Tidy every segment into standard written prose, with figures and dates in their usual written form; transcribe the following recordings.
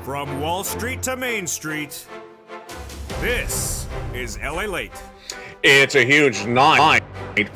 From Wall Street to Main Street, this is LALATE. It's a huge night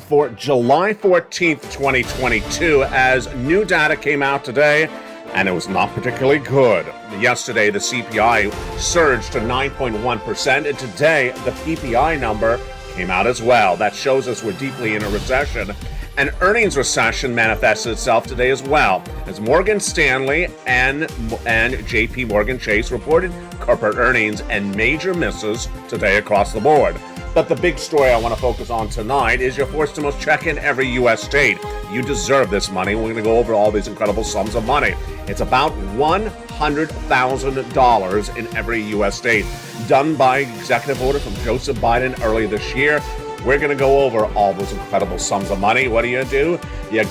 for July 14th, 2022, as new data came out today, and it was not particularly good. Yesterday, the CPI surged to 9.1%, and today, the PPI number came out as well. That shows us we're deeply in a recession. An earnings recession manifested itself today as well, as Morgan Stanley and JP Morgan Chase reported corporate earnings and major misses today across the board. But the big story I want to focus on tonight is your forced stimulus check in every U.S. state. You deserve this money. We're going to go over all these incredible sums of money. It's about $100,000 in every U.S. state, done by executive order from Joseph Biden earlier this year. We're going to go over all those incredible sums of money. What do? You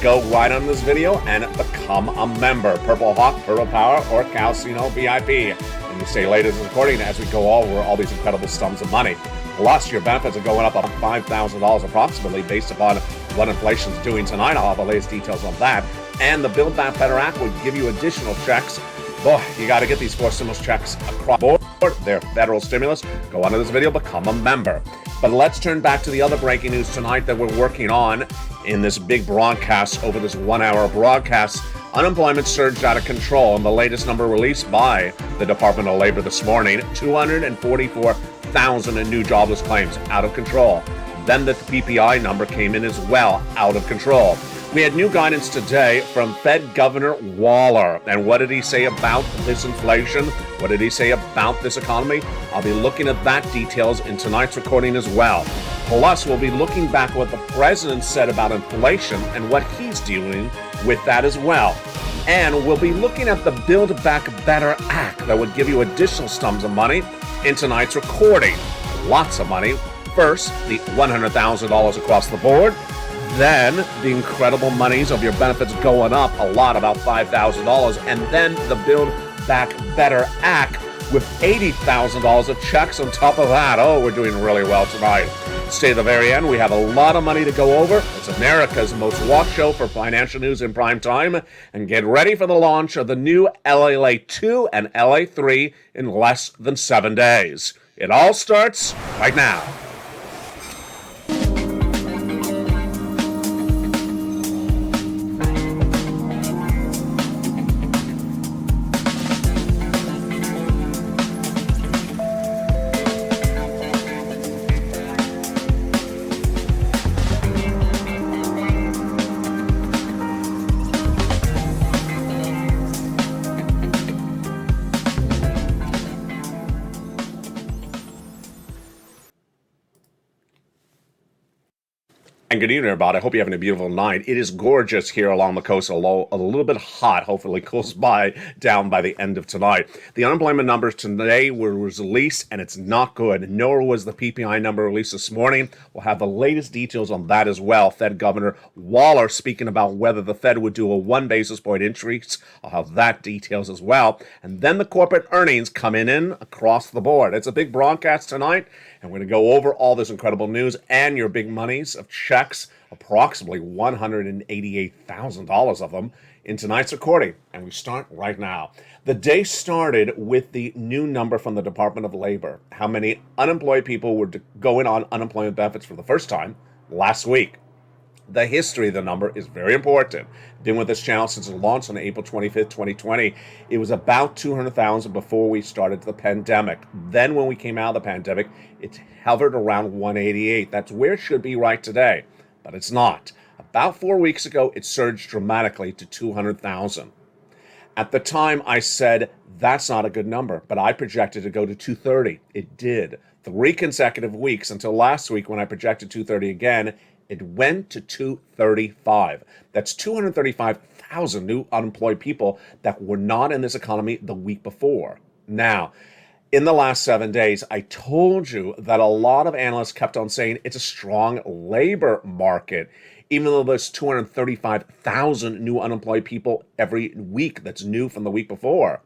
go right on this video and become a member. Purple Hawk, Purple Power, or Calcino VIP. And you stay latest recording as we go over all these incredible sums of money. Plus, your benefits are going up $5,000 approximately based upon what inflation's doing tonight. I'll have the latest details on that. And the Build Back Better Act will give you additional checks. Boy, you got to get these forced stimulus checks across the board. They're federal stimulus. Go onto this video, become a member. But let's turn back to the other breaking news tonight that we're working on in this big broadcast over this 1 hour broadcast. Unemployment surged out of control, and the latest number released by the Department of Labor this morning, 244,000 in new jobless claims, out of control. Then the PPI number came in as well, out of control. We had new guidance today from Fed Governor Waller. And what did he say about this inflation? What did he say about this economy? I'll be looking at that details in tonight's recording as well. Plus, we'll be looking back at what the president said about inflation and what he's doing with that as well. And we'll be looking at the Build Back Better Act that would give you additional sums of money in tonight's recording. Lots of money. First, the $100,000 across the board. Then the incredible monies of your benefits going up a lot, about $5,000. And then the Build Back Better Act with $80,000 of checks on top of that. Oh, we're doing really well tonight. Stay to the very end. We have a lot of money to go over. It's America's most watched show for financial news in prime time. And get ready for the launch of the new LALATE 2 and LA 3 in less than 7 days. It all starts right now. And good evening, everybody. I hope you're having a beautiful night. It is gorgeous here along the coast, although a little bit hot. Hopefully it cools down by the end of tonight. The unemployment numbers today were released, and it's not good. Nor was the PPI number released this morning. We'll have the latest details on that as well. Fed Governor Waller speaking about whether the Fed would do a 1 basis point increase. I'll have that details as well. And then the corporate earnings coming in across the board. It's a big broadcast tonight, and we're going to go over all this incredible news and your big monies of checks. Approximately $188,000 of them in tonight's recording. And we start right now. The day started with the new number from the Department of Labor. How many unemployed people were going on unemployment benefits for the first time last week. The history of the number is very important. Been with this channel since it launched on April 25th, 2020. It was about 200,000 before we started the pandemic. Then when we came out of the pandemic, it hovered around 188. That's where it should be right today. But it's not. About 4 weeks ago, it surged dramatically to 200,000. At the time, I said, that's not a good number, but I projected to go to 230. It did. 3 consecutive weeks until last week when I projected 230 again, it went to 235. That's 235,000 new unemployed people that were not in this economy the week before. Now, in the last 7 days, I told you that a lot of analysts kept on saying it's a strong labor market, even though there's 235,000 new unemployed people every week that's new from the week before.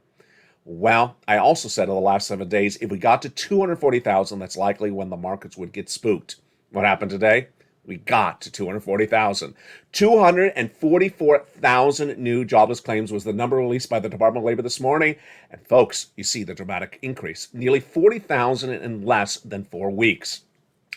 Well, I also said in the last 7 days, if we got to 240,000, that's likely when the markets would get spooked. What happened today? We got to 240,000. 244,000 new jobless claims was the number released by the Department of Labor this morning. And folks, you see the dramatic increase, nearly 40,000 in less than 4 weeks.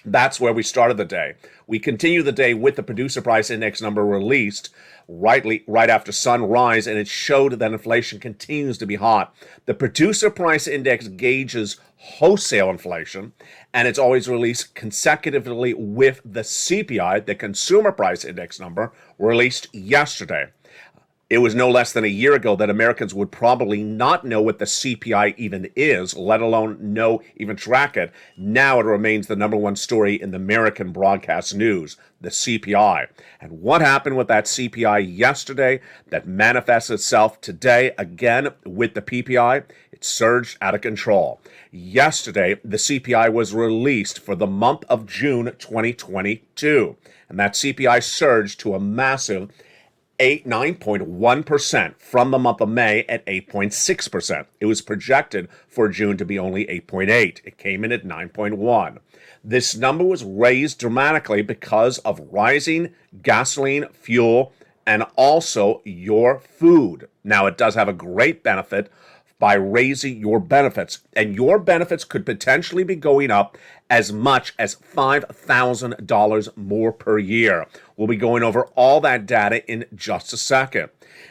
That's where we started the day. We continue the day with the producer price index number released right after sunrise, and it showed that inflation continues to be hot. The producer price index gauges wholesale inflation, and it's always released consecutively with the CPI, the consumer price index number, released yesterday. It was no less than a year ago that Americans would probably not know what the CPI even is, let alone even track it. Now it remains the number one story in the American broadcast news, the CPI. And what happened with that CPI yesterday that manifests itself today again with the PPI? It surged out of control. Yesterday, the CPI was released for the month of June 2022, and that CPI surged to a massive 9.1% from the month of May at 8.6%. It was projected for June to be only 8.8. It came in at 9.1. This number was raised dramatically because of rising gasoline, fuel, and also your food. Now, it does have a great benefit by raising your benefits, and your benefits could potentially be going up as much as $5,000 more per year. We'll be going over all that data in just a second.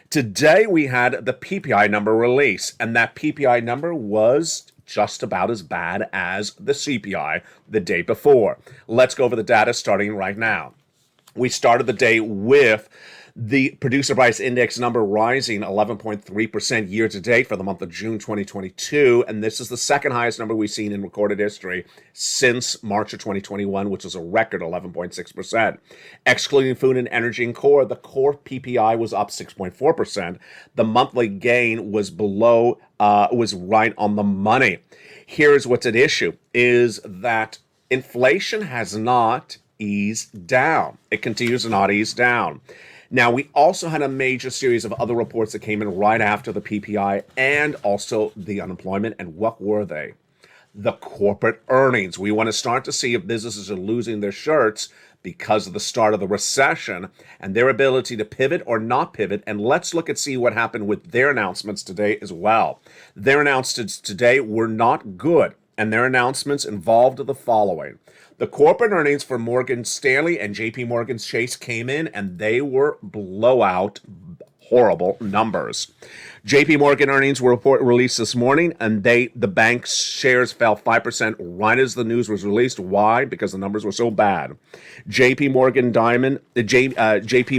Today, we had the PPI number release, and that PPI number was just about as bad as the CPI the day before. Let's go over the data starting right now. We started the day with the producer price index number rising 11.3% year to date for the month of June 2022. And this is the second highest number we've seen in recorded history since March of 2021, which was a record 11.6%. Excluding food and energy and core, the core PPI was up 6.4%. The monthly gain was was right on the money. Here's what's at issue is that inflation has not eased down. It continues to not ease down. Now, we also had a major series of other reports that came in right after the PPI and also the unemployment. And what were they? The corporate earnings. We want to start to see if businesses are losing their shirts because of the start of the recession and their ability to pivot or not pivot. And let's look and see what happened with their announcements today as well. Their announcements today were not good, and their announcements involved the following. The corporate earnings for Morgan Stanley and JP Morgan Chase came in, and they were blowout, horrible numbers. JP Morgan earnings were released this morning, and the bank's shares fell 5% right as the news was released. Why? Because the numbers were so bad. JP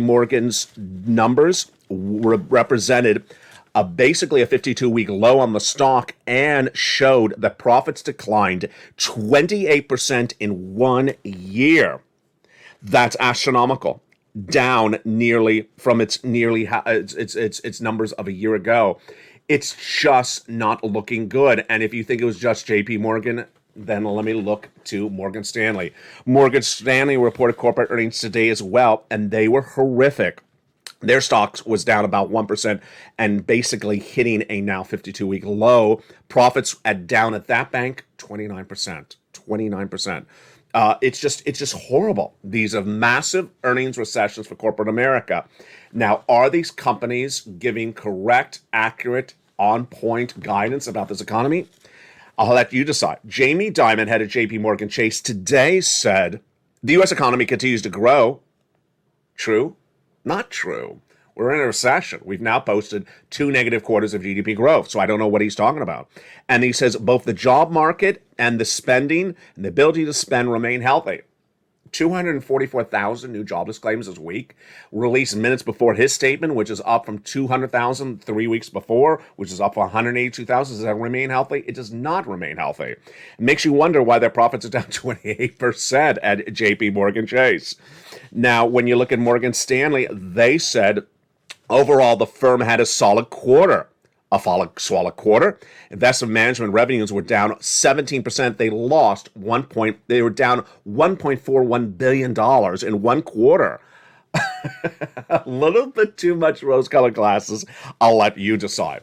Morgan's numbers represented basically a 52-week low on the stock and showed that profits declined 28% in 1 year. That's astronomical. Down nearly from its numbers of a year ago. It's just not looking good. And if you think it was just JP Morgan, then let me look to Morgan Stanley. Morgan Stanley reported corporate earnings today as well, and they were horrific. Their stocks was down about 1% and basically hitting a now 52-week low. Profits down at that bank, 29%. 29%. It's just horrible. These are massive earnings recessions for corporate America. Now, are these companies giving correct, accurate, on-point guidance about this economy? I'll let you decide. Jamie Dimon, head of JP Morgan Chase, today said the U.S. economy continues to grow. True? Not true. We're in a recession. We've now posted 2 negative quarters of GDP growth, so I don't know what he's talking about. And he says both the job market and the spending and the ability to spend remain healthy. 244,000 new jobless claims this week, released minutes before his statement, which is up from 200,000 3 weeks before, which is up from 182,000. Does that remain healthy? It does not remain healthy. It makes you wonder why their profits are down 28% at JP Morgan Chase. Now, when you look at Morgan Stanley, they said overall the firm had a solid quarter. Solid quarter. Investment management revenues were down 17%. They were down $1.41 billion in 1 quarter. A little bit too much rose-colored glasses. I'll let you decide.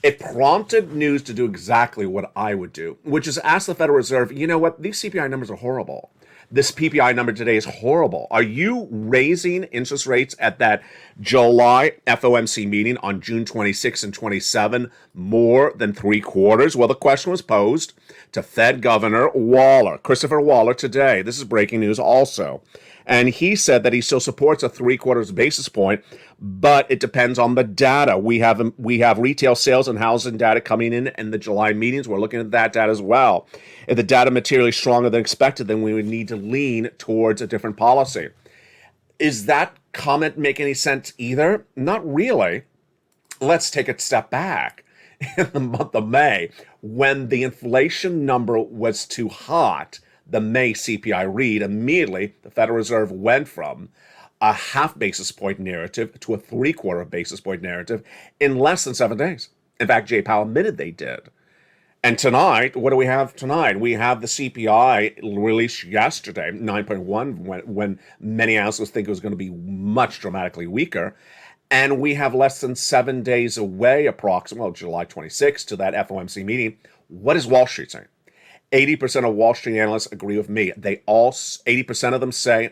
It prompted news to do exactly what I would do, which is ask the Federal Reserve, you know what, these CPI numbers are horrible. This PPI number today is horrible. Are you raising interest rates at that July FOMC meeting on June 26 and 27 more than 3/4? Well, the question was posed to Fed Governor Waller, Christopher Waller, today. This is breaking news also. And he said that he still supports a 3/4 basis point, but it depends on the data. We have retail sales and housing data coming in the July meetings. We're looking at that data as well. If the data materially stronger than expected, then we would need to lean towards a different policy. Is that comment make any sense either? Not really. Let's take a step back. In the month of May, when the inflation number was too hot, the May CPI read, immediately the Federal Reserve went from a half basis point narrative to a 3/4 basis point narrative in less than 7 days. In fact, Jay Powell admitted they did. And tonight, what do we have tonight? We have the CPI released yesterday, 9.1, when many analysts think it was going to be much dramatically weaker. And we have less than 7 days away, approximately, well, July 26th, to that FOMC meeting. What is Wall Street saying? 80% of Wall Street analysts agree with me. 80% of them say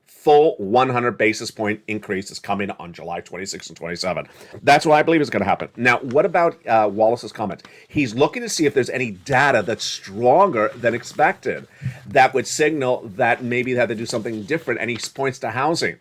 full 100 basis point increase is coming on July 26 and 27. That's what I believe is going to happen. Now, what about Wallace's comment? He's looking to see if there's any data that's stronger than expected that would signal that maybe they had to do something different, and he points to housing.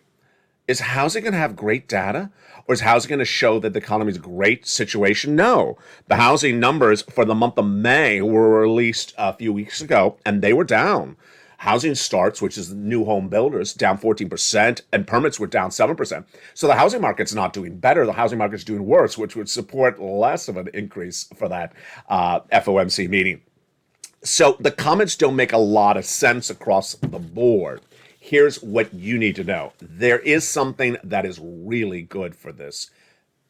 Is housing going to have great data? Or is housing going to show that the economy's a great situation? No. The housing numbers for the month of May were released a few weeks ago, and they were down. Housing starts, which is new home builders, down 14%, and permits were down 7%. So the housing market's not doing better. The housing market's doing worse, which would support less of an increase for that FOMC meeting. So the comments don't make a lot of sense across the board. Here's what you need to know. There is something that is really good for this,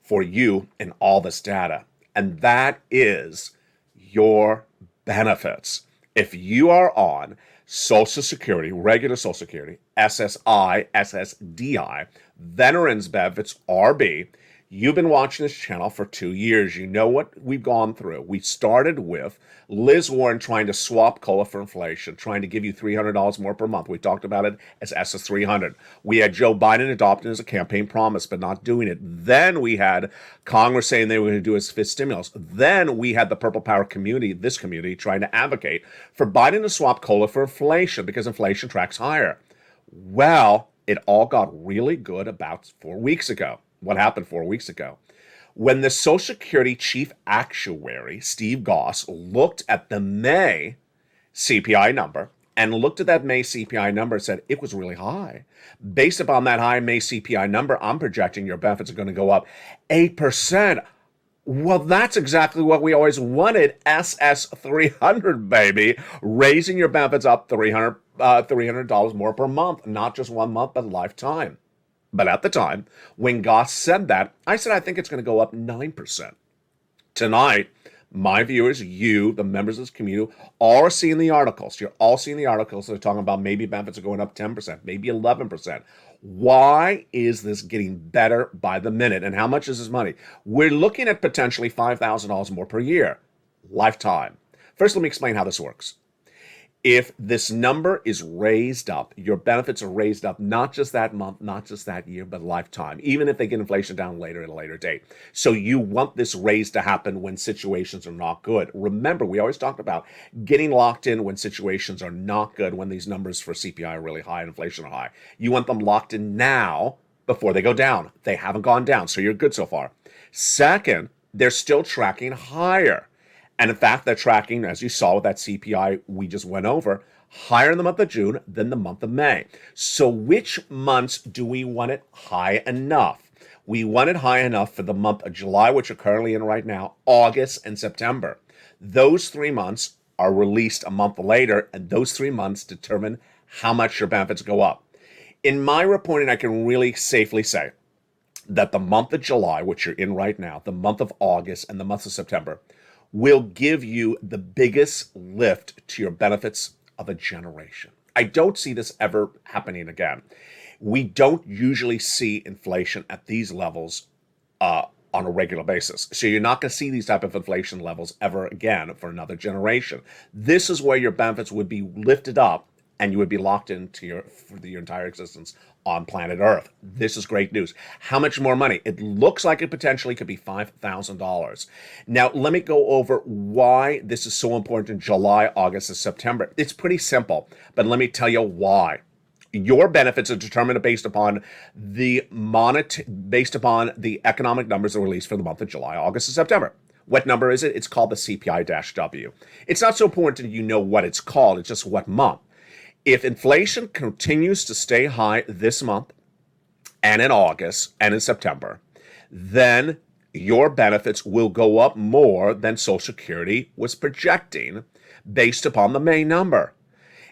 for you in all this data, and that is your benefits. If you are on Social Security, regular Social Security, SSI, SSDI, Veterans Benefits, RB, you've been watching this channel for 2 years. You know what we've gone through. We started with Liz Warren trying to swap COLA for inflation, trying to give you $300 more per month. We talked about it as SS300. We had Joe Biden adopting it as a campaign promise, but not doing it. Then we had Congress saying they were going to do it as fifth stimulus. Then we had the Purple Power community, this community, trying to advocate for Biden to swap COLA for inflation because inflation tracks higher. Well, it all got really good about 4 weeks ago. What happened 4 weeks ago? When the Social Security chief actuary, Steve Goss, looked at the May CPI number and looked at that May CPI number and said it was really high. Based upon that high May CPI number, I'm projecting your benefits are going to go up 8%. Well, that's exactly what we always wanted. SS300, baby. Raising your benefits up $300 more per month, not just 1 month, but lifetime. But at the time, when Goss said that, I said, I think it's going to go up 9%. Tonight, my viewers, you, the members of this community, all are seeing the articles. You're all seeing the articles that are talking about maybe benefits are going up 10%, maybe 11%. Why is this getting better by the minute? And how much is this money? We're looking at potentially $5,000 more per year, lifetime. First, let me explain how this works. If this number is raised up, your benefits are raised up, not just that month, not just that year, but lifetime, even if they get inflation down later at a later date. So you want this raise to happen when situations are not good. Remember, we always talk about getting locked in when situations are not good, when these numbers for CPI are really high and inflation are high. You want them locked in now before they go down. They haven't gone down, so you're good so far. Second, they're still tracking higher. And in fact, they're tracking, as you saw with that CPI we just went over, higher in the month of June than the month of May. So which months do we want it high enough? We want it high enough for the month of July, which we're currently in right now, August and September. Those 3 months are released a month later, and those 3 months determine how much your benefits go up. In my reporting, I can really safely say that the month of July, which you're in right now, the month of August, and the month of September will give you the biggest lift to your benefits of a generation. I don't see this ever happening again. We don't usually see inflation at these levels on a regular basis. So you're not going to see these type of inflation levels ever again for another generation. This is where your benefits would be lifted up and you would be locked into for your entire existence on planet Earth. This is great news. How much more money? It looks like it potentially could be $5,000. Now, let me go over why this is so important in July, August, and September. It's pretty simple, but let me tell you why. Your benefits are determined based upon the economic numbers that are released for the month of July, August, and September. What number is it? It's called the CPI-W. It's not so important you know what it's called, it's just what month. If inflation continues to stay high this month and in August and in September, then your benefits will go up more than Social Security was projecting based upon the May number.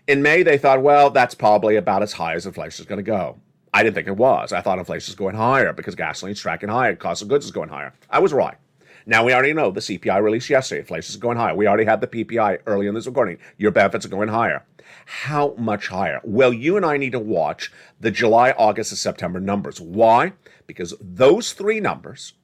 In May, they thought, well, that's probably about as high as inflation is going to go. I didn't think it was. I thought inflation is going higher because gasoline's tracking higher, cost of goods is going higher. I was right. Now we already know the CPI released yesterday. Inflation is going higher. We already had the PPI early in this recording. Your benefits are going higher. How much higher? Well, you and I need to watch the July, August, and September numbers. Why? Because those three numbers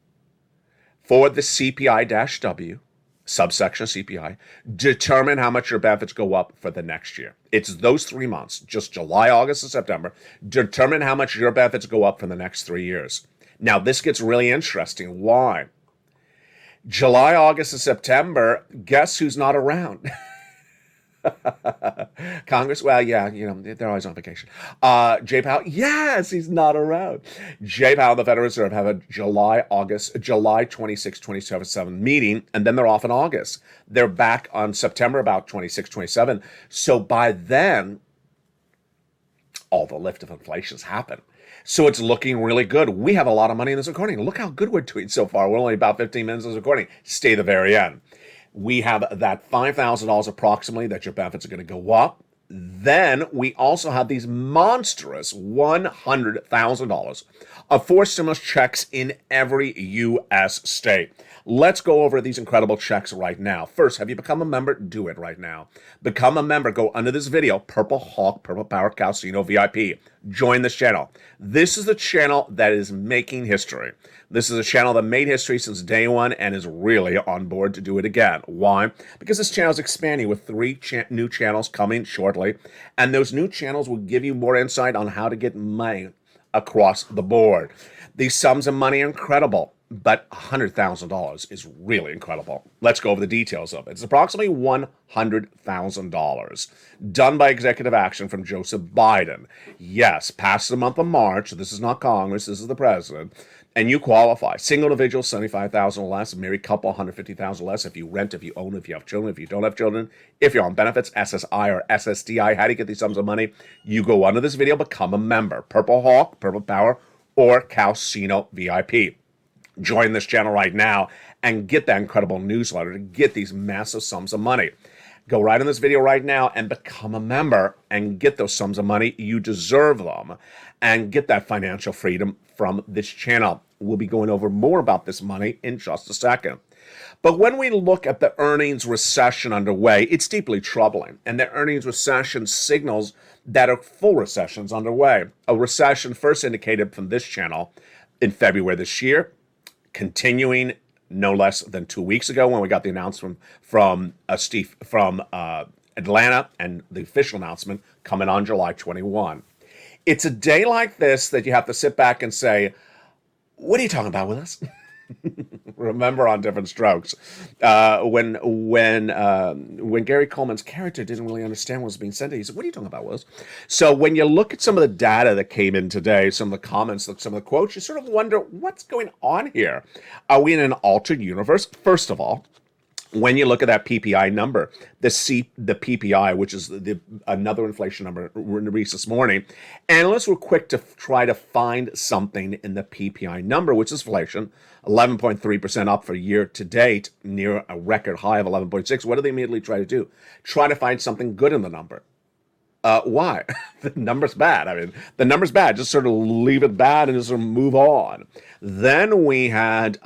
for the CPI-W, subsection CPI, determine how much your benefits go up for the next year. It's those 3 months, just July, August, and September, determine how much your benefits go up for the next 3 years. Now, this gets really interesting. Why? July, August, and September, guess who's not around? Congress? Well, yeah, they're always on vacation. Jay Powell? Yes, he's not around. Jay Powell and the Federal Reserve have a July 26, 27 meeting, and then they're off in August. They're back on September about 26, 27. So by then, all the lift of inflation's happened. So it's looking really good. We have a lot of money in this recording. Look how good we're doing so far. We're only about 15 minutes in this recording. Stay to the very end. We have that $5,000 approximately that your benefits are going to go up. Then we also have these monstrous $100,000 of forced stimulus checks in every U.S. state. Let's go over these incredible checks right now. First, have you become a member? Do it right now. Become a member. Go under this video, Purple Hawk, Purple Power Casino VIP. Join this channel. This is the channel that is making history. This is a channel that made history since day one and is really on board to do it again. Why? Because this channel is expanding with 3 new channels coming shortly, and those new channels will give you more insight on how to get money across the board. These sums of money are incredible, but $100,000 is really incredible. Let's go over the details of it. It's approximately $100,000 done by executive action from Joseph Biden. Yes, past the month of March. This is not Congress. This is the president. And you qualify. Single individual, $75,000 or less. Married couple, $150,000 or less. If you rent, if you own, if you have children, if you don't have children, if you're on benefits, SSI or SSDI. How do you get these sums of money? You go under this video, become a member. Purple Hawk, Purple Power, or Casino VIP. Join this channel right now and get that incredible newsletter to get these massive sums of money. Go right in this video right now and become a member and get those sums of money. You deserve them and get that financial freedom from this channel. We'll be going over more about this money in just a second. But when we look at the earnings recession underway, it's deeply troubling. And the earnings recession signals that a full recession is underway. A recession first indicated from this channel in February this year, continuing no less than 2 weeks ago when we got the announcement from Atlanta, and the official announcement coming on July 21. It's a day like this that you have to sit back and say, what are you talking about with us? Remember on Different Strokes, when Gary Coleman's character didn't really understand what was being said to him, he said, what are you talking about, Willis? So when you look at some of the data that came in today, some of the comments, some of the quotes, you sort of wonder, what's going on here? Are we in an altered universe? First of all, when you look at that PPI number, the PPI, which is another inflation number released this morning, analysts were quick to try to find something in the PPI number, which is inflation, 11.3% up for year to date, near a record high of 11.6. What do they immediately try to do? Try to find something good in the number. Why? The number's bad. I mean, the number's bad. Just sort of leave it bad and just sort of move on. Then we had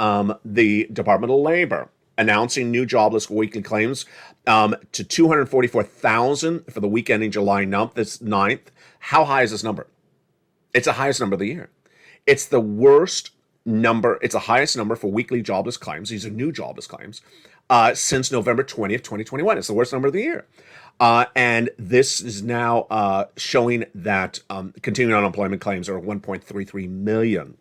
the Department of Labor announcing new jobless weekly claims to 244,000 for the week ending July 9th. How high is this number? It's the highest number of the year. It's the worst number. It's the highest number for weekly jobless claims. These are new jobless claims since November 20th, 2021. It's the worst number of the year. And this is now showing that continuing unemployment claims are 1.33 million.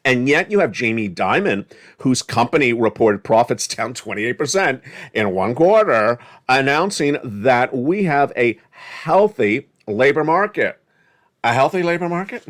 And yet you have Jamie Dimon, whose company reported profits down 28% in one quarter, announcing that we have a healthy labor market. A healthy labor market?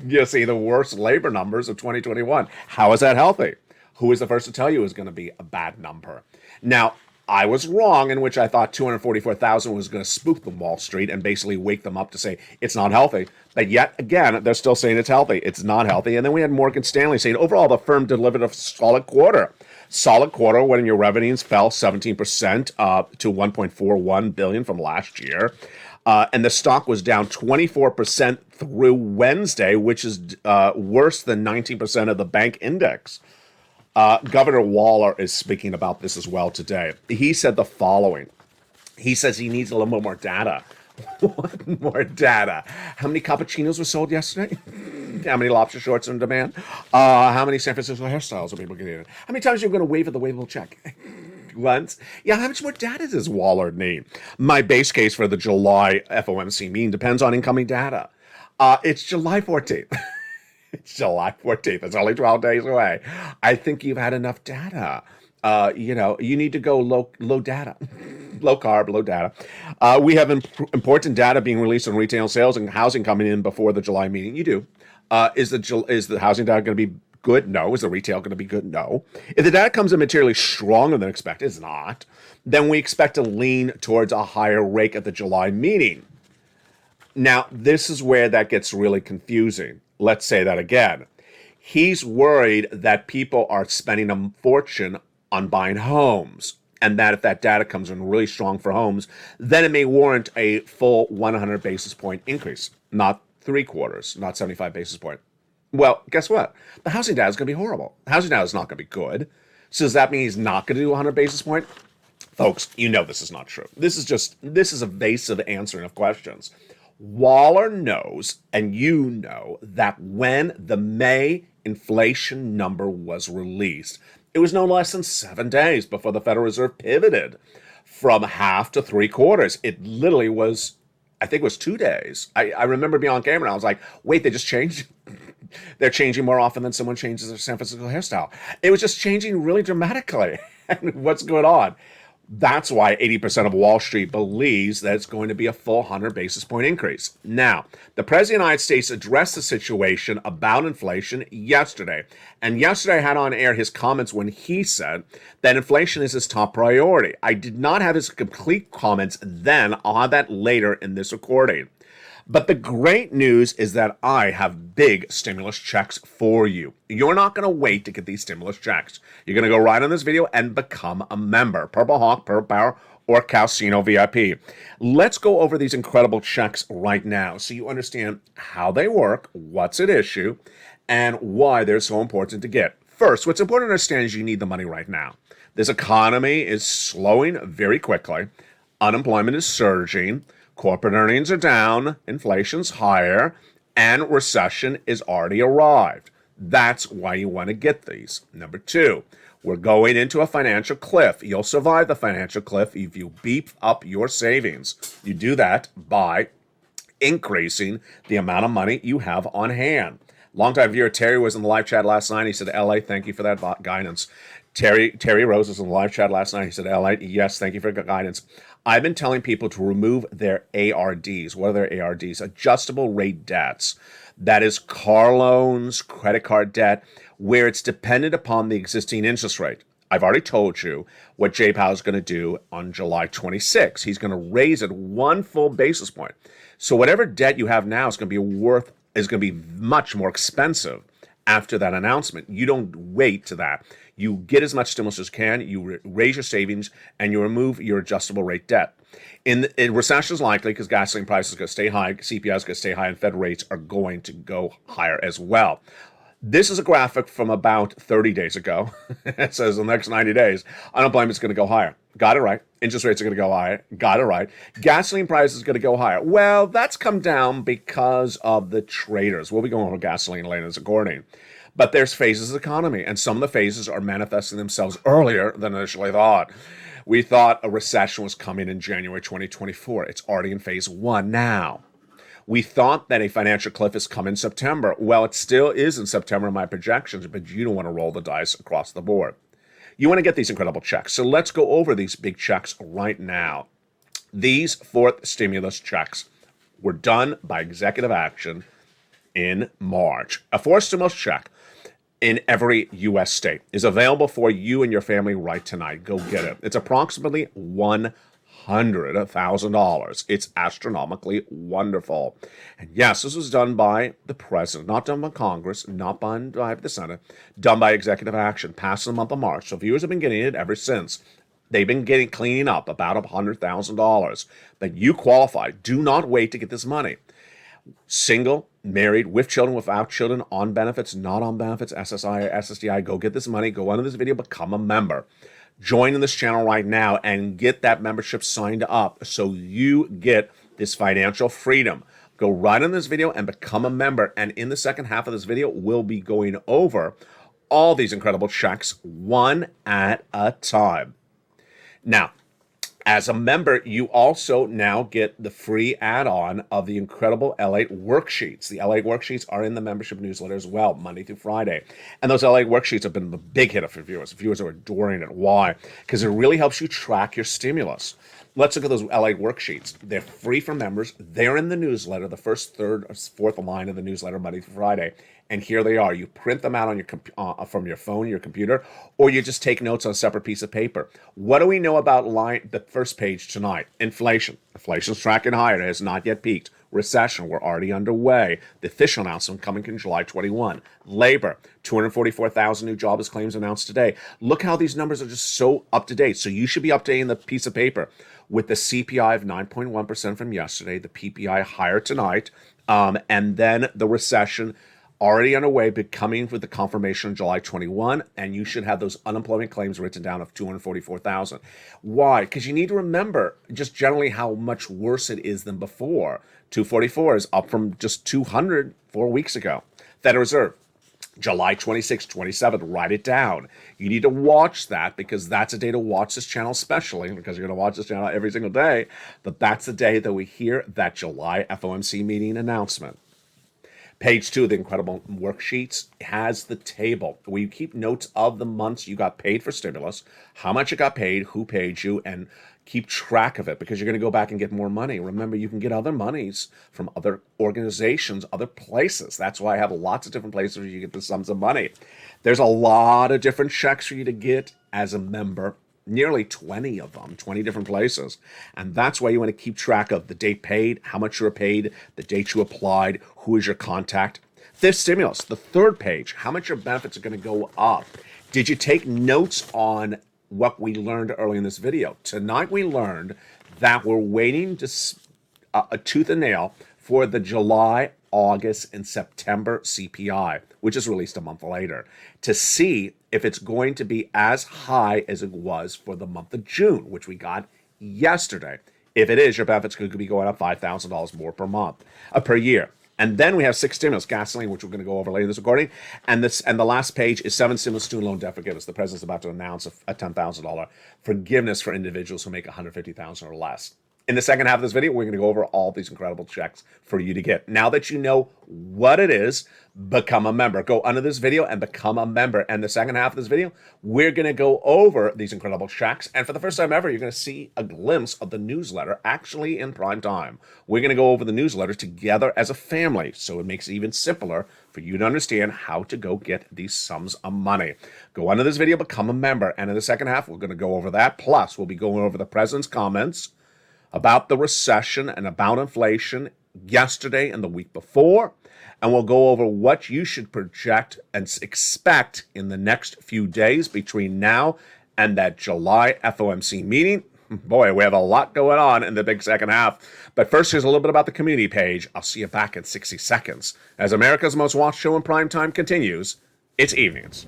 You see the worst labor numbers of 2021. How is that healthy? Who is the first to tell you is going to be a bad number? Now, I was wrong in which I thought 244,000 was going to spook them Wall Street and basically wake them up to say it's not healthy. But yet again, they're still saying it's healthy. It's not healthy. And then we had Morgan Stanley saying overall the firm delivered a solid quarter. Solid quarter when your revenues fell 17% to 1.41 billion from last year. And the stock was down 24% through Wednesday, which is worse than 19% of the bank index. Governor Waller is speaking about this as well today. He said the following. He says he needs a little bit more data. What more data? How many cappuccinos were sold yesterday? How many lobster shorts are in demand? How many San Francisco hairstyles are people getting? How many times are you going to wave at the waveable check? Once? Yeah, how much more data does Waller need? My base case for the July FOMC meeting depends on incoming data. It's July 14th. It's July 14th. It's only 12 days away. I think you've had enough data. You need to go low data, low carb, low data. We have important data being released on retail sales and housing coming in before the July meeting. You do. Is the housing data going to be good? No. Is the retail going to be good? No. If the data comes in materially stronger than expected, it's not. Then we expect to lean towards a higher rate at the July meeting. Now, this is where that gets really confusing. Let's say that again. He's worried that people are spending a fortune on buying homes, and that if that data comes in really strong for homes, then it may warrant a full 100 basis point increase, not 3/4, not 75 basis point. Well, guess what? The housing data is going to be horrible. The housing data is not going to be good. So does that mean he's not going to do 100 basis point? Folks, you know this is not true. This is evasive answering of questions. Waller knows, and you know, that when the May inflation number was released, it was no less than 7 days before the Federal Reserve pivoted from half to 3/4. It literally was, I think it was 2 days. I remember being on camera and I was like, wait, they just changed? They're changing more often than someone changes their San Francisco hairstyle. It was just changing really dramatically. And what's going on? That's why 80% of Wall Street believes that it's going to be a full 100 basis point increase. Now, the President of the United States addressed the situation about inflation yesterday. And yesterday I had on air his comments when he said that inflation is his top priority. I did not have his complete comments then. I'll have that later in this recording. But the great news is that I have big stimulus checks for you. You're not going to wait to get these stimulus checks. You're going to go right on this video and become a member. Purple Hawk, Purple Power, or Casino VIP. Let's go over these incredible checks right now so you understand how they work, what's at issue, and why they're so important to get. First, what's important to understand is you need the money right now. This economy is slowing very quickly. Unemployment is surging. Corporate earnings are down, inflation's higher, and recession is already arrived. That's why you want to get these. Number two, we're going into a financial cliff. You'll survive the financial cliff if you beef up your savings. You do that by increasing the amount of money you have on hand. Longtime viewer Terry was in the live chat last night. He said, LA, thank you for that guidance. Terry Rose was in the live chat last night. He said, LA, yes, thank you for the guidance. I've been telling people to remove their ARDs. What are their ARDs? Adjustable rate debts. That is car loans, credit card debt, where it's dependent upon the existing interest rate. I've already told you what Jay Powell is going to do on July 26. He's going to raise it 1 full basis point. So whatever debt you have now is going to be much more expensive after that announcement. You don't wait to that. You get as much stimulus as you can, you raise your savings, and you remove your adjustable rate debt. In recession is likely because gasoline prices are going to stay high, CPI is going to stay high, and Fed rates are going to go higher as well. This is a graphic from about 30 days ago. It says in the next 90 days, unemployment is going to go higher. Got it right. Interest rates are going to go higher. Got it right. Gasoline prices are going to go higher. Well, that's come down because of the traders. We'll be going over gasoline later in this recording. But there's phases of the economy, and some of the phases are manifesting themselves earlier than initially thought. We thought a recession was coming in January 2024. It's already in phase one now. We thought that a financial cliff is coming in September. Well, it still is in September in my projections, but you don't want to roll the dice across the board. You want to get these incredible checks. So let's go over these big checks right now. These fourth stimulus checks were done by executive action in March. A fourth stimulus check in every U.S. state is available for you and your family right tonight. Go get it. It's approximately $100,000. It's astronomically wonderful. And yes, this was done by the president, not done by Congress, not done by the Senate, done by executive action, passed in the month of March. So viewers have been getting it ever since. They've been cleaning up about $100,000. But you qualify. Do not wait to get this money. Single, married, with children, without children, on benefits, not on benefits, SSI or SSDI, go get this money. Go under this video, become a member. Join in this channel right now and get that membership signed up so you get this financial freedom. Go right in this video and become a member. And in the second half of this video, we'll be going over all these incredible checks one at a time. Now, as a member, you also now get the free add-on of the incredible LALATE worksheets. The LALATE worksheets are in the membership newsletter as well, Monday through Friday. And those LALATE worksheets have been the big hit for viewers. Viewers are adoring it. Why? Because it really helps you track your stimulus. Let's look at those LALATE worksheets. They're free for members. They're in the newsletter, the first, third, or fourth line of the newsletter, Monday through Friday. And here they are. You print them out on your from your phone, your computer, or you just take notes on a separate piece of paper. What do we know about the first page tonight? Inflation. Inflation's tracking higher. It has not yet peaked. Recession, we're already underway. The official announcement coming in July 21. Labor, 244,000 new jobless claims announced today. Look how these numbers are just so up to date. So you should be updating the piece of paper with the CPI of 9.1% from yesterday, the PPI higher tonight, and then the recession already underway, but coming with the confirmation on July 21, and you should have those unemployment claims written down of 244,000. Why? Because you need to remember just generally how much worse it is than before. 244 is up from just 200 4 weeks ago. Federal Reserve, July 26, 27, write it down. You need to watch that because that's a day to watch this channel, especially because you're going to watch this channel every single day. But that's the day that we hear that July FOMC meeting announcement. Page 2 of the incredible worksheets has the table. We keep notes of the months you got paid for stimulus, how much you got paid, who paid you, and keep track of it because you're going to go back and get more money. Remember, you can get other monies from other organizations, other places. That's why I have lots of different places where you get the sums of money. There's a lot of different checks for you to get as a member. Nearly 20 of them, 20 different places. And that's why you want to keep track of the date paid, how much you were paid, the date you applied, who is your contact. Fifth stimulus, the third page, how much your benefits are going to go up. Did you take notes on what we learned early in this video? Tonight we learned that we're waiting to tooth and nail for the July, August, and September CPI, which is released a month later, to see if it's going to be as high as it was for the month of June, which we got yesterday. If it is, your benefits could be going up $5,000 more per year. And then we have 6 stimulus, gasoline, which we're going to go over later in this recording. And the last page is 7 stimulus student loan debt forgiveness. The president's about to announce a $10,000 forgiveness for individuals who make $150,000 or less. In the second half of this video, we're going to go over all these incredible checks for you to get. Now that you know what it is, become a member. Go under this video and become a member. And the second half of this video, we're going to go over these incredible checks. And for the first time ever, you're going to see a glimpse of the newsletter actually in prime time. We're going to go over the newsletter together as a family, so it makes it even simpler for you to understand how to go get these sums of money. Go under this video, become a member. And in the second half, we're going to go over that. Plus, we'll be going over the president's comments about the recession and about inflation yesterday and the week before. And we'll go over what you should project and expect in the next few days between now and that July FOMC meeting. Boy, we have a lot going on in the big second half. But first, here's a little bit about the community page. I'll see you back in 60 seconds. As America's most watched show in prime time continues, it's evenings.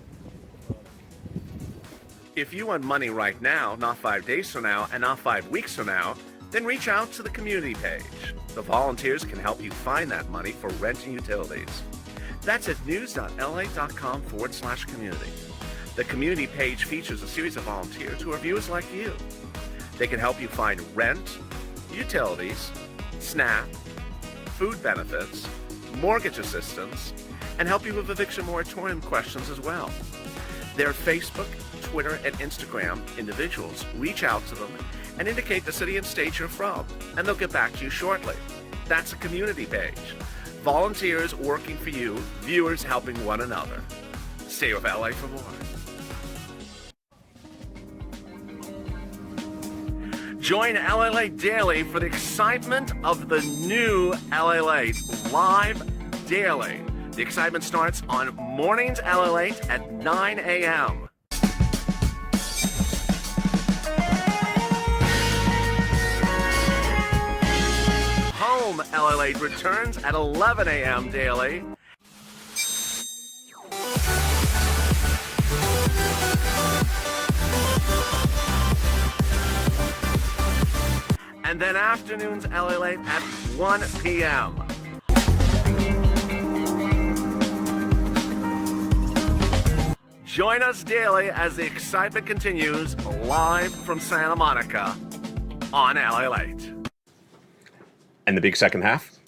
If you want money right now, not 5 days from now, and not 5 weeks from now, then reach out to the community page. The volunteers can help you find that money for rent and utilities. That's at news.la.com/community. The community page features a series of volunteers who are viewers like you. They can help you find rent, utilities, SNAP, food benefits, mortgage assistance, and help you with eviction moratorium questions as well. Their Facebook, Twitter, and Instagram individuals reach out to them and indicate the city and state you're from, and they'll get back to you shortly. That's a community page. Volunteers working for you, viewers helping one another. Stay with LA for more. Join LALATE daily for the excitement of the new LALATE live daily. The excitement starts on mornings LALATE at 9 a.m. Home LALATE returns at 11 a.m. daily. And then afternoons LALATE at 1 p.m. Join us daily as the excitement continues live from Santa Monica on LALATE. And the big second half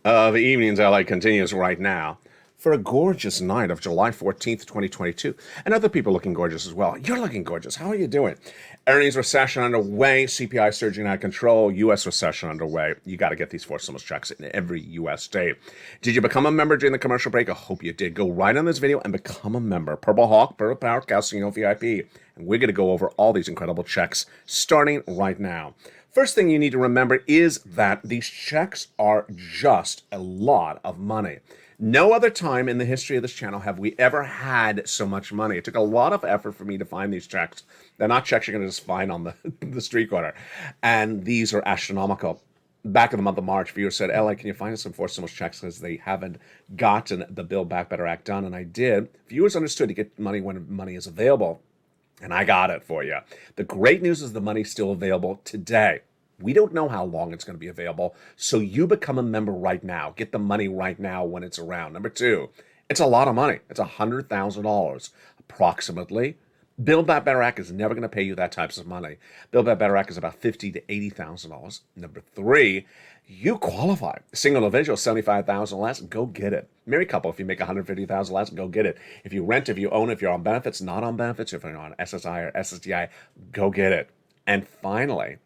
of Evenings LA continues right now for a gorgeous night of July 14th, 2022. And other people looking gorgeous as well. You're looking gorgeous. How are you doing? Earnings recession underway, CPI surging out of control, U.S. recession underway. You got to get these four stimulus checks in every U.S. state. Did you become a member during the commercial break? I hope you did. Go right on this video and become a member. Purple Hawk, Purple Power, Casino VIP. And we're going to go over all these incredible checks starting right now. First thing you need to remember is that these checks are just a lot of money. No other time in the history of this channel have we ever had so much money. It took a lot of effort for me to find these checks. They're not checks you're going to just find on the street corner. And these are astronomical. Back in the month of March, viewers said, LA, can you find us some four stimulus checks because they haven't gotten the Build Back Better Act done? And I did. Viewers understood to get money when money is available. And I got it for you. The great news is the money's still available today. We don't know how long it's going to be available, so you become a member right now. Get the money right now when it's around. Number two, it's a lot of money. It's $100,000 approximately. Build Back Better Act is never going to pay you that types of money. Build Back Better Act is about $50,000 to $80,000. Number three, you qualify. Single individual, $75,000 less, go get it. Married couple, if you make $150,000 less, go get it. If you rent, if you own, if you're on benefits, not on benefits, if you're on SSI or SSDI, go get it. And finally,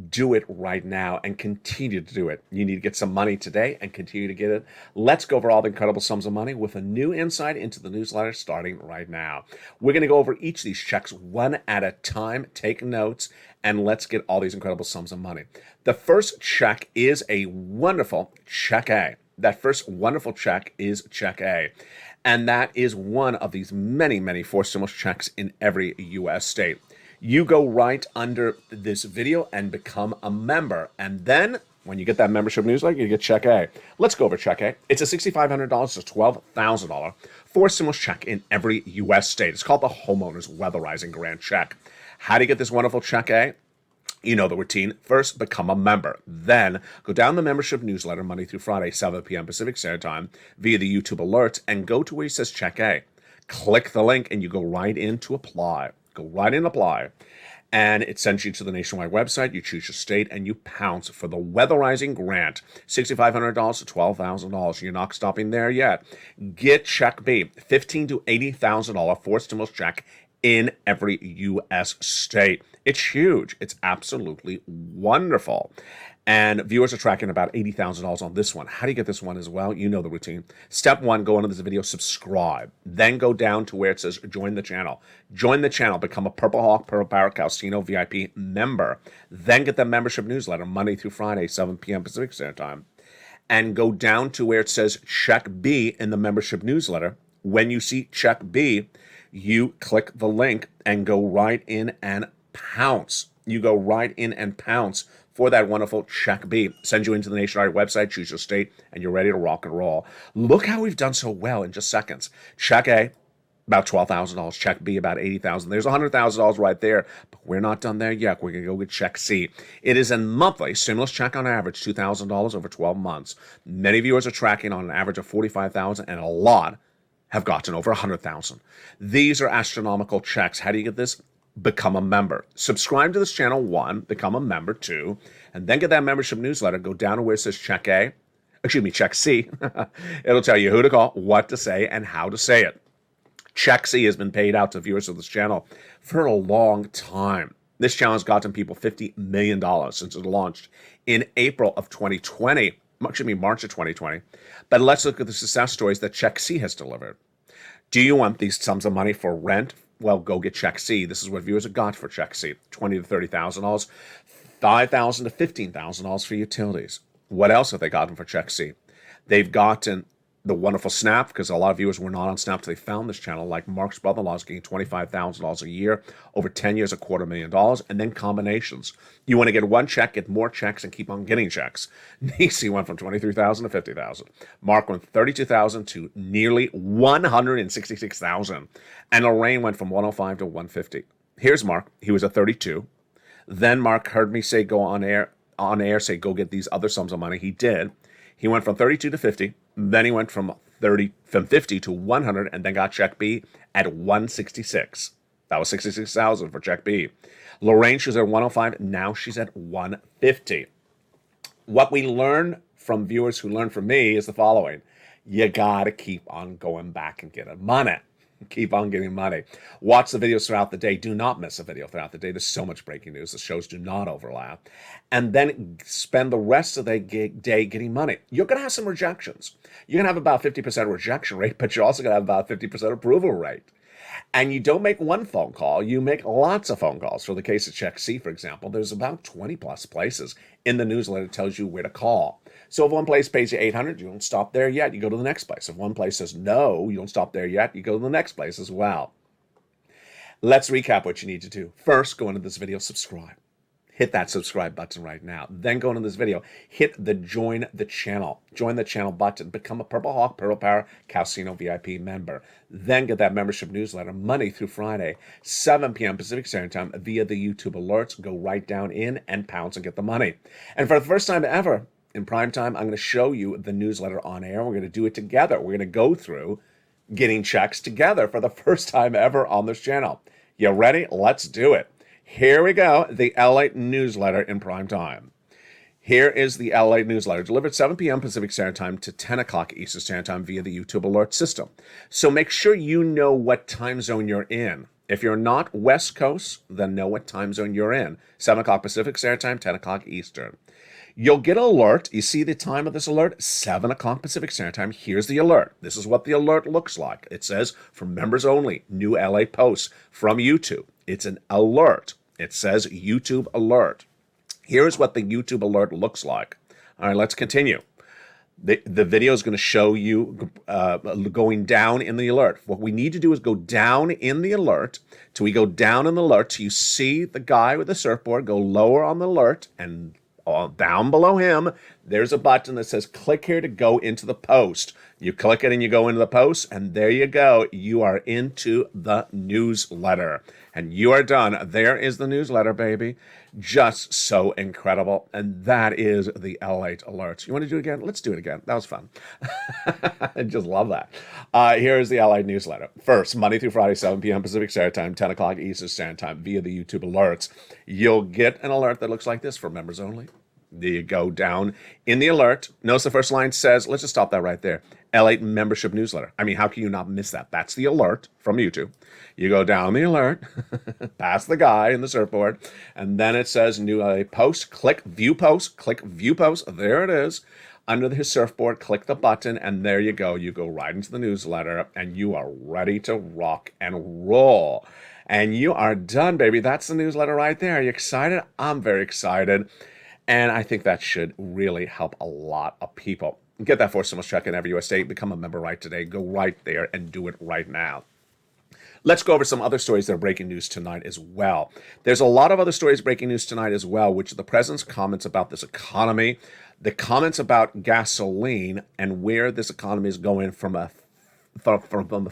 do it right now and continue to do it. You need to get some money today and continue to get it. Let's go over all the incredible sums of money with a new insight into the newsletter starting right now. We're going to go over each of these checks one at a time. Take notes and let's get all these incredible sums of money. The first check is a wonderful check A. That first wonderful check is check A. And that is one of these many, many four stimulus checks in every U.S. state. You go right under this video and become a member. And then when you get that membership newsletter, you get check A. Let's go over check A. It's a $6,500 to $12,000 four stimulus check in every U.S. state. It's called the Homeowners Weatherizing Grant Check. How do you get this wonderful check A? You know the routine. First, become a member. Then, go down the membership newsletter Monday through Friday, 7 p.m. Pacific Standard Time via the YouTube alerts and go to where it says check A. Click the link and you go right in to apply. Go right in, apply, and it sends you to the nationwide website. You choose your state, and you pounce for the weatherizing grant, $6,500 to $12,000. You're not stopping there yet. Get check B, $15,000 to $80,000 four stimulus check in every U.S. state. It's huge. It's absolutely wonderful. And viewers are tracking about $80,000 on this one. How do you get this one as well? You know the routine. Step one, go into this video, subscribe. Then go down to where it says join the channel. Join the channel, become a Purple Hawk, Purple Power, Casino VIP member. Then get the membership newsletter Monday through Friday, 7 p.m. Pacific Standard Time. And go down to where it says check B in the membership newsletter. When you see check B, you click the link and go right in and pounce. You go right in and pounce for that wonderful check B. Send you into the nationwide website, choose your state, and you're ready to rock and roll. Look how we've done so well in just seconds. Check A, about $12,000. Check B, about $80,000. There's $100,000 right there, but we're not done there yet. We're going to go get check C. It is a monthly stimulus check on average, $2,000 over 12 months. Many viewers are tracking on an average of $45,000, and a lot have gotten over $100,000. These are astronomical checks. How do you get this? Become a member. Subscribe to this channel, 1, become a member, 2, and then get that membership newsletter. Go down to where it says check A, check C. It'll tell you who to call, what to say, and how to say it. Check C has been paid out to viewers of this channel for a long time. This channel has gotten people $50 million since it launched in April of 2020. March of 2020. But let's look at the success stories that Check C has delivered. Do you want these sums of money for rent? Well, go get Check C. This is what viewers have got for Check C. $20,000 to $30,000, $5,000 to $15,000 for utilities. What else have they gotten for Check C? They've gotten the wonderful Snap, because a lot of viewers were not on Snap till they found this channel, like Mark's brother-in-law is getting $25,000 a year, over 10 years, $250,000, and then combinations. You want to get one check, get more checks, and keep on getting checks. Nisi went from $23,000 to $50,000. Mark went from $32,000 to nearly $166,000. And Lorraine went from $105,000 to $150,000. Here's Mark. He was at $32,000. Then Mark heard me say go on air, say go get these other sums of money. He did. He went from $32,000 to $50,000. Then he went from $50,000 to $100,000, and then got check B at $166,000. That was $66,000 for check B. Lorraine, she was at $105,000. Now she's at $150,000. What we learn from viewers who learn from me is the following: you gotta keep on going back and getting money. Keep on getting money. Watch the videos throughout the day. Do not miss a video throughout the day. There's so much breaking news. The shows do not overlap. And then spend the rest of the day getting money. You're going to have some rejections. You're going to have about 50% rejection rate, but you're also going to have about 50% approval rate. And you don't make one phone call. You make lots of phone calls. For the case of Check C, for example, there's about 20 plus places in the newsletter that tells you where to call. So if one place pays you $800, you don't stop there yet. You go to the next place. If one place says no, you don't stop there yet. You go to the next place as well. Let's recap what you need to do. First, go into this video, subscribe. Hit that subscribe button right now. Then go into this video, hit the join the channel button, become a Purple Hawk, Purple Power, Calcino VIP member. Then get that membership newsletter Monday through Friday, 7 p.m. Pacific Standard Time via the YouTube alerts. Go right down in and pounce and get the money. And for the first time ever in prime time, I'm going to show you the newsletter on air. We're going to do it together. We're going to go through getting checks together for the first time ever on this channel. You ready? Let's do it. Here we go, the LALATE newsletter in prime time. Here is the LALATE newsletter, delivered 7 p.m. Pacific Standard Time to 10 o'clock Eastern Standard Time via the YouTube alert system. So make sure you know what time zone you're in. If you're not West Coast, then know what time zone you're in. 7 o'clock Pacific Standard Time, 10 o'clock Eastern. You'll get an alert. You see the time of this alert? 7 o'clock Pacific Standard Time. Here's the alert. This is what the alert looks like. It says, for members only, new LA posts from YouTube. It's an alert. It says YouTube alert. Here's what the YouTube alert looks like. All right, let's continue. The video is going to show you going down in the alert. What we need to do is go down in the alert till we go down in the alert till you see the guy with the surfboard. Go lower on the alert, and down below him, there's a button that says click here to go into the post. You click it and you go into the post, and there you go. You are into the newsletter. And you are done. There is the newsletter, baby. Just so incredible. And that is the LALATE alerts. You want to do it again? Let's do it again. That was fun. I just love that. Here is the LALATE newsletter. First, Monday through Friday, 7 p.m. Pacific Standard Time, 10 o'clock Eastern Standard Time via the YouTube alerts. You'll get an alert that looks like this for members only. There you go down in the alert. Notice the first line says, let's just stop that right there. LALATE membership newsletter. I mean, how can you not miss that? That's the alert from YouTube. You go down the alert, past the guy in the surfboard, and then it says new LALATE post. Click view post. Click view post. There it is. Under his surfboard, click the button, and there you go. You go right into the newsletter, and you are ready to rock and roll. And you are done, baby. That's the newsletter right there. Are you excited? I'm very excited. And I think that should really help a lot of people. Get that for stimulus check in every USA. Become a member right today. Go right there and do it right now. Let's go over some other stories that are breaking news tonight as well. There's a lot of other stories breaking news tonight as well, which are the president's comments about this economy, the comments about gasoline, and where this economy is going from the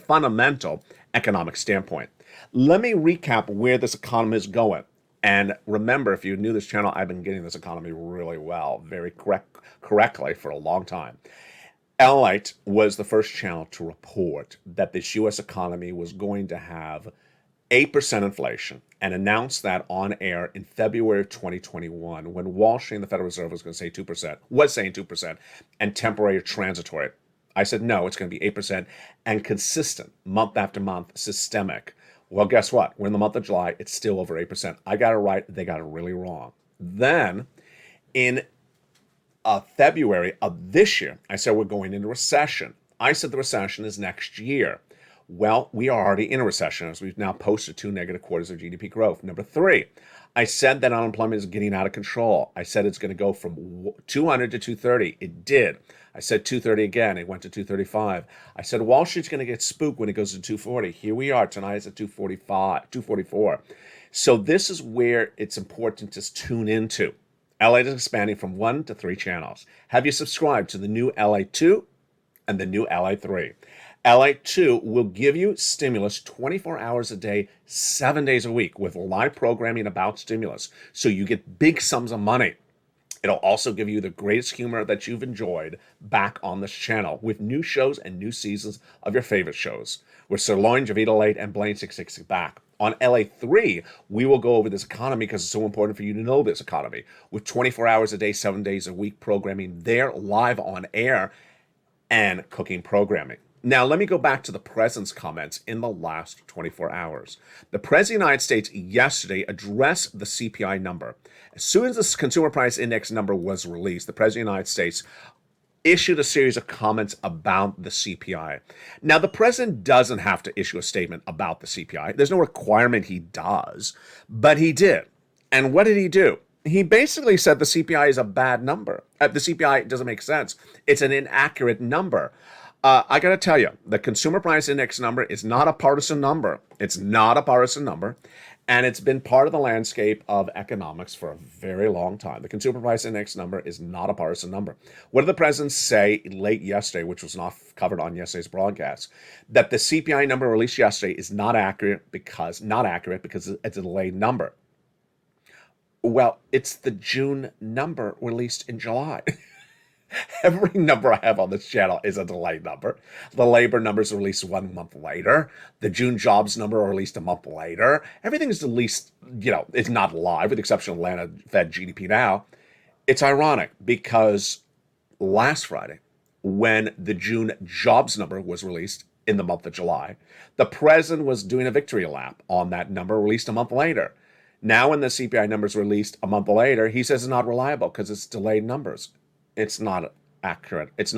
fundamental economic standpoint. Let me recap where this economy is going. And remember, if you're new to this channel, I've been getting this economy really well, very correctly for a long time. LALATE was the first channel to report that this U.S. economy was going to have 8% inflation and announced that on air in February of 2021 when Wall Street and the Federal Reserve was going to say 2%, was saying 2%, and temporary or transitory. I said, no, it's going to be 8% and consistent, month after month, systemic. Well, guess what? We're in the month of July. It's still over 8%. I got it right. They got it really wrong. Then in February of this year, I said we're going into recession. I said the recession is next year. Well, we are already in a recession as we've now posted 2 negative quarters of GDP growth. Number 3, I said that unemployment is getting out of control. I said it's going to go from 200 to 230. It did. I said 230 again. It went to 235. I said Wall Street's going to get spooked when it goes to 240. Here we are. Tonight it's at 244. So this is where it's important to tune into. LA is expanding from 1 to 3 channels. Have you subscribed to the new LA2 and the new LA3? LA2 will give you stimulus 24 hours a day, 7 days a week with live programming about stimulus. So you get big sums of money. It'll also give you the greatest humor that you've enjoyed back on this channel with new shows and new seasons of your favorite shows. With Sirloin, Javita Late, and Blaine 666 back. On LA3, we will go over this economy because it's so important for you to know this economy. With 24 hours a day, 7 days a week programming there live on air and cooking programming. Now, let me go back to the president's comments in the last 24 hours. The president of the United States yesterday addressed the CPI number. As soon as the Consumer Price Index number was released, the president of the United States issued a series of comments about the CPI. Now, the president doesn't have to issue a statement about the CPI. There's no requirement he does, but he did. And what did he do? He basically said the CPI is a bad number. The CPI doesn't make sense. It's an inaccurate number. I got to tell you, the Consumer Price Index number is not a partisan number. It's not a partisan number. And it's been part of the landscape of economics for a very long time. The Consumer Price Index number is not a partisan number. What did the president say late yesterday, which was not covered on yesterday's broadcast? That the CPI number released yesterday is not accurate because it's a delayed number. Well, it's the June number released in July. Every number I have on this channel is a delayed number. The labor numbers are released 1 month later. The June jobs number are released a month later. Everything is released, it's not live with the exception of Atlanta Fed GDP now. It's ironic because last Friday, when the June jobs number was released in the month of July, the president was doing a victory lap on that number released a month later. Now when the CPI number is released a month later, he says it's not reliable because it's delayed numbers. It's not accurate. It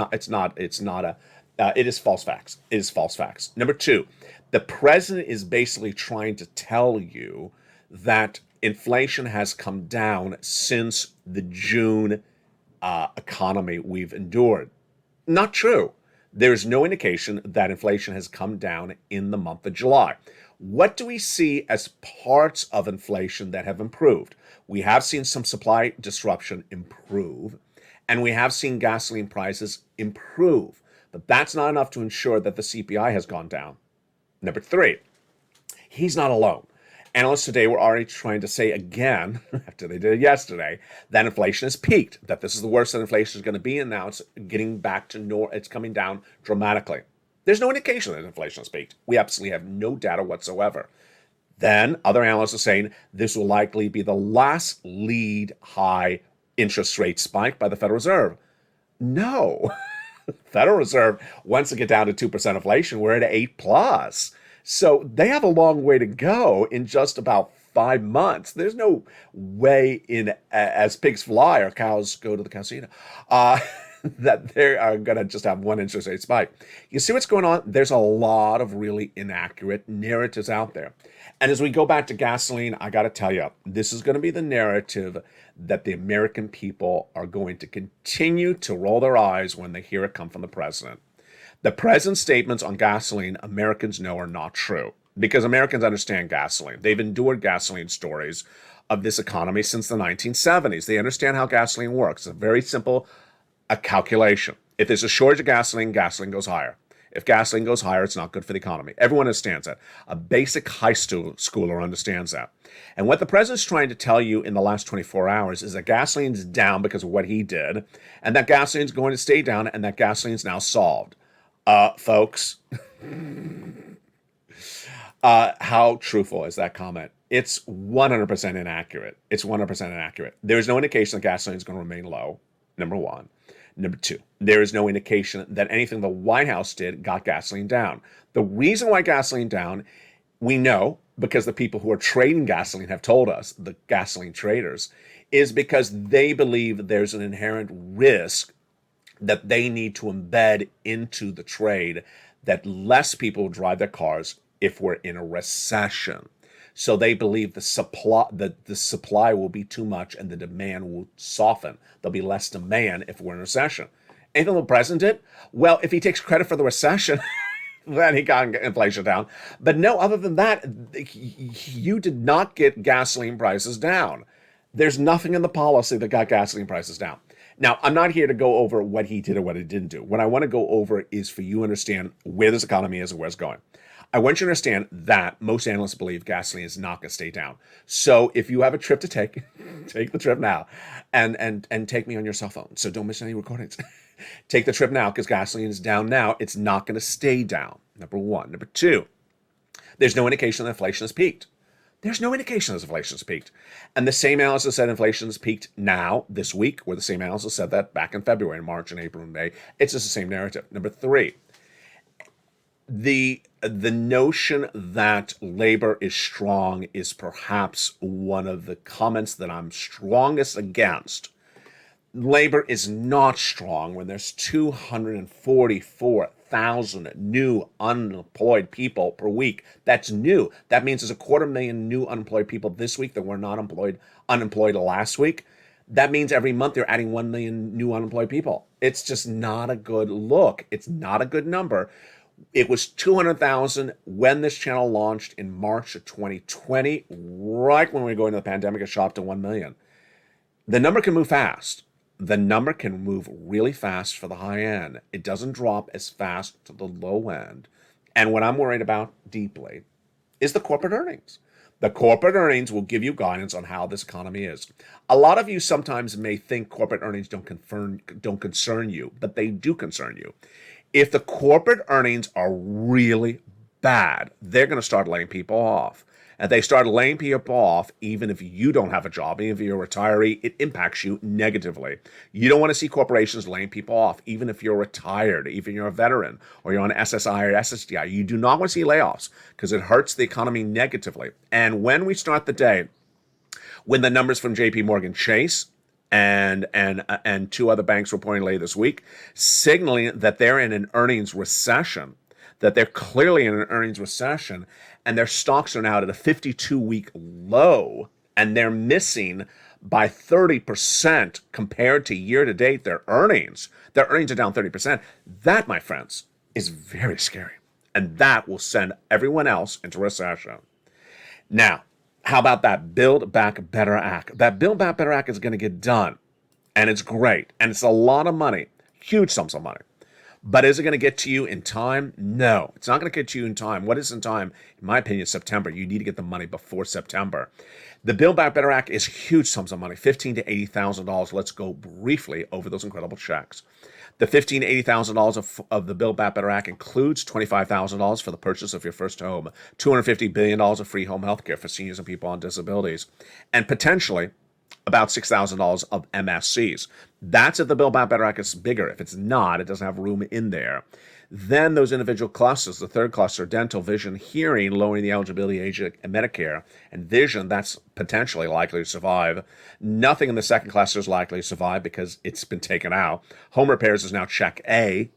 is false facts. It is false facts. Number 2, the president is basically trying to tell you that inflation has come down since the June economy we've endured. Not true. There's no indication that inflation has come down in the month of July. What do we see as parts of inflation that have improved? We have seen some supply disruption improve. And we have seen gasoline prices improve, but that's not enough to ensure that the CPI has gone down. Number 3, he's not alone. Analysts today were already trying to say again, after they did it yesterday, that inflation has peaked, that this is the worst that inflation is going to be, and now it's getting back to it's coming down dramatically. There's no indication that inflation has peaked. We absolutely have no data whatsoever. Then other analysts are saying this will likely be the last lead high interest rate spike by the Federal Reserve. No. Federal Reserve wants to get down to 2% inflation. We're at 8+. So they have a long way to go in just about 5 months. There's no way in, as pigs fly or cows go to the casino, that they are going to just have one interest rate spike. You see what's going on? There's a lot of really inaccurate narratives out there. And as we go back to gasoline, I got to tell you, this is going to be the narrative that the American people are going to continue to roll their eyes when they hear it come from the president. The president's statements on gasoline, Americans know are not true because Americans understand gasoline. They've endured gasoline stories of this economy since the 1970s. They understand how gasoline works. It's a very simple calculation. If there's a shortage of gasoline, gasoline goes higher. If gasoline goes higher, it's not good for the economy. Everyone understands that. A basic high schooler understands that. And what the president's trying to tell you in the last 24 hours is that gasoline's down because of what he did, and that gasoline's going to stay down, and that gasoline's now solved. Folks, how truthful is that comment? It's 100% inaccurate. It's 100% inaccurate. There is no indication that gasoline is going to remain low, number one. Number two, there is no indication that anything the White House did got gasoline down. The reason why gasoline down, we know, because the people who are trading gasoline have told us, the gasoline traders, is because they believe there's an inherent risk that they need to embed into the trade, that less people drive their cars if we're in a recession. So they believe the supply will be too much and the demand will soften. There'll be less demand if we're in a recession. Anything the president did? Well, if he takes credit for the recession, then he got inflation down. But no, other than that, you did not get gasoline prices down. There's nothing in the policy that got gasoline prices down. Now, I'm not here to go over what he did or what he didn't do. What I want to go over is for you to understand where this economy is and where it's going. I want you to understand that most analysts believe gasoline is not going to stay down. So if you have a trip to take, take the trip now, and take me on your cell phone. So don't miss any recordings. Take the trip now, because gasoline is down now. It's not going to stay down. Number one. Number two, there's no indication that inflation has peaked. There's no indication that inflation has peaked. And the same analysis said inflation has peaked now, this week, or the same analysis said that back in February, March, and April, and May. It's just the same narrative. Number three, the notion that labor is strong is perhaps one of the comments that I'm strongest against. Labor is not strong when there's 244,000 new unemployed people per week. That's new. That means there's 250,000 new unemployed people this week that were not unemployed last week. That means every month they're adding 1 million new unemployed people. It's just not a good look. It's not a good number. It was 200,000 when this channel launched in March of 2020, right when we were going to the pandemic. It shot up to 1 million. The number can move fast. The number can move really fast for the high end. It doesn't drop as fast to the low end. And what I'm worried about deeply is the corporate earnings. The corporate earnings will give you guidance on how this economy is. A lot of you sometimes may think corporate earnings don't concern you, but they do concern you. If the corporate earnings are really bad, they're going to start laying people off. And they start laying people off, even if you don't have a job, even if you're a retiree, it impacts you negatively. You don't want to see corporations laying people off, even if you're retired, even if you're a veteran, or you're on SSI or SSDI. You do not want to see layoffs, because it hurts the economy negatively. And when we start the day, when the numbers from JP Morgan Chase and two other banks reporting later this week, signaling that they're in an earnings recession, that they're clearly in an earnings recession, and their stocks are now at a 52-week low, and they're missing by 30% compared to year-to-date their earnings. Their earnings are down 30%. That, my friends, is very scary, and that will send everyone else into recession. Now, how about that Build Back Better Act? That Build Back Better Act is going to get done, and it's great, and it's a lot of money, huge sums of money. But is it going to get to you in time? No, it's not going to get to you in time. What is in time? In my opinion, September. You need to get the money before September. The Build Back Better Act is huge sums of money, $15,000 to $80,000. Let's go briefly over those incredible checks. The $15,000 to $80,000 of the Build Back Better Act includes $25,000 for the purchase of your first home, $250 billion of free home health care for seniors and people on disabilities, and potentially about $6,000 of MSCs. That's if the Build Back Better Act is bigger. If it's not, it doesn't have room in there. Then those individual clusters, the third cluster, dental, vision, hearing, lowering the eligibility age and Medicare, and vision, that's potentially likely to survive. Nothing in the second cluster is likely to survive because it's been taken out. Home repairs is now check A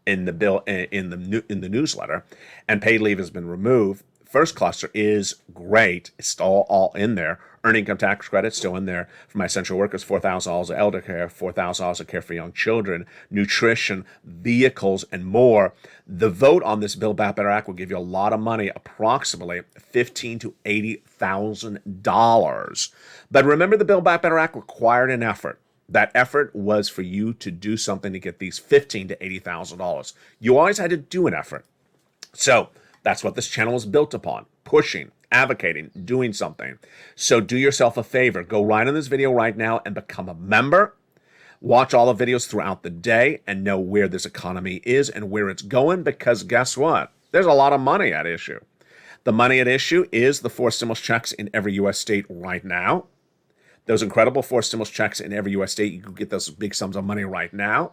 in the bill in the newsletter, and paid leave has been removed. First cluster is great. It's all in there. Earned income tax credit still in there for my essential workers, $4,000 of elder care, $4,000 of care for young children, nutrition, vehicles, and more. The vote on this Build Back Better Act will give you a lot of money, approximately $15,000 to $80,000. But remember, the Build Back Better Act required an effort. That effort was for you to do something to get these $15,000 to $80,000. You always had to do an effort. So that's what this channel is built upon: pushing, advocating, doing something. So do yourself a favor. Go right in this video right now and become a member. Watch all the videos throughout the day and know where this economy is and where it's going, because guess what? There's a lot of money at issue. The money at issue is the 4 stimulus checks in every U.S. state right now. Those incredible 4 stimulus checks in every U.S. state, you can get those big sums of money right now.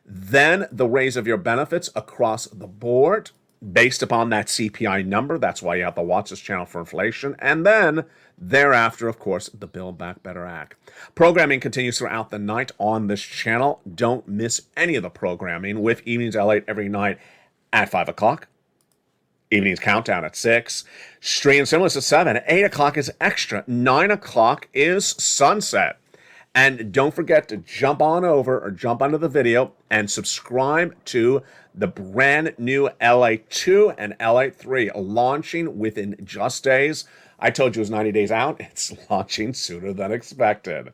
Then the raise of your benefits across the board based upon that CPI number. That's why you have to watch this channel for inflation. And then thereafter, of course, the Build Back Better Act. Programming continues throughout the night on this channel. Don't miss any of the programming with Evenings LALATE every night at 5 o'clock. Evenings Countdown at 6. Street and Stimulus at 7. 8 o'clock is Extra. 9 o'clock is Sunset. And don't forget to jump on over or jump onto the video and subscribe to the brand new LALATE 2 and LALATE 3 launching within just days. I told you it was 90 days out. It's launching sooner than expected.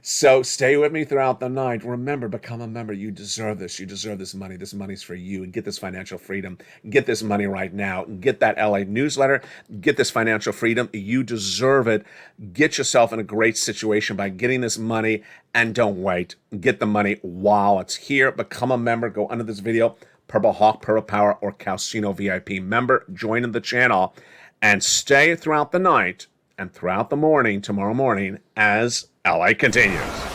So stay with me throughout the night. Remember, become a member. You deserve this. You deserve this money. This money's for you. And get this financial freedom. Get this money right now. Get that LA newsletter. Get this financial freedom. You deserve it. Get yourself in a great situation by getting this money. And don't wait. Get the money while it's here. Become a member. Go under this video. Purple Hawk, Purple Power, or Calcino VIP member. Join in the channel. And stay throughout the night and throughout the morning, tomorrow morning, as LA continues.